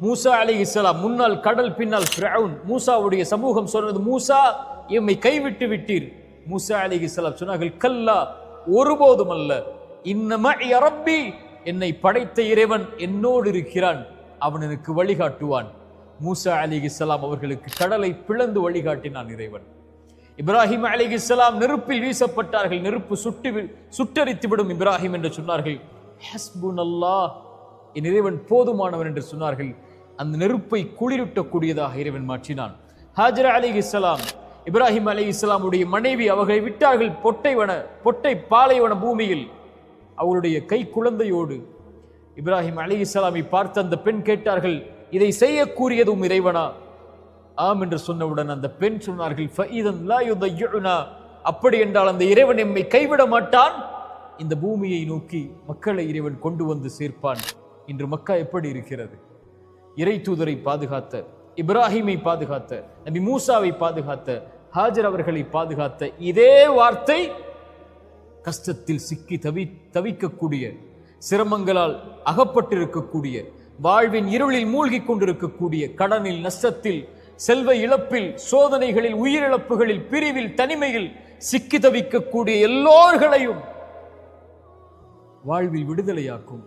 மூசா அலைஹிஸ்ஸலாம் முன்னால் கடல், பின்னால் ஃபிரௌன். மூசாவுடைய சமூகம் சொன்னது, மூசா எம்மை கைவிட்டு விட்டீர். மூசா அலைஹிஸ்ஸலாம் சொன்னார்கள், கல்லா, ஒருபோதும் அல்ல. இன்னமா ரப்பி, என்னை படைத்த இறைவன் என்னோடு இருக்கிறான், அவன் எனக்கு வழிகாட்டுவான். மூசா அலைஹிஸ்ஸலாம் அவர்களுக்கு கடலை பிளந்து வழிகாட்டினான் இறைவன். இப்ராஹிம் அலைஹிஸ்ஸலாம் நெருப்பில் வீசப்பட்டார்கள். நெருப்பு சுட்டரித்து விடும் இப்ராஹிம் என்று சொன்னார்கள். ஹஸ்புனல்லாஹ், என் இறைவன் போதுமானவன் என்று சொன்னார்கள். அந்த நெருப்பை குளிரூட்டக்கூடியதாக இறைவன் மாற்றினான். ஹாஜரா அலைஹிஸ்ஸலாம், இப்ராஹிம் அலைஹிஸ்ஸலாமுடைய மனைவி, அவர்களை விட்டார்கள் பொட்டை பாலைவன பூமியில் அவருடைய கை குழந்தையோடு. இப்ராஹிம் அலைஹிஸ்ஸலாமை பார்த்து அந்த பெண் கேட்டார்கள், இதை செய்யக்கூடியதும் இறைவனா? ஆம் என்று சொன்னவுடன் அந்த பெண் சொன்னார்கள், ஃபஇதன் லா யுதையுனா, அப்படி என்றால் அந்த இறைவன் எம்மை கைவிட மாட்டான். இந்த பூமியை நோக்கி மக்களை இறைவன் கொண்டு வந்து சேர்ப்பான். இன்று மக்கா எப்படி இருக்கிறது? இறை தூதரை பாதுகாத்த, இப்ராஹிமை பாதுகாத்த, நபி மூசாவை பாதுகாத்த, ஹாஜர் அவர்களை பாதுகாத்த இதே வார்த்தை கஷ்டத்தில் சிக்கி தவிக்கக்கூடிய, சிரமங்களால் அகப்பட்டிருக்கக்கூடிய, வாழ்வின் இருளில் மூழ்கி கொண்டிருக்கக்கூடிய, கடனில், நஷ்டத்தில், செல்வ இழப்பில், சோதனைகளில், உயிரிழப்புகளில், பிரிவில், தனிமையில் சிக்கி தவிக்கக்கூடிய எல்லோர்களையும் வாழ்வில் விடுதலையாக்கும்.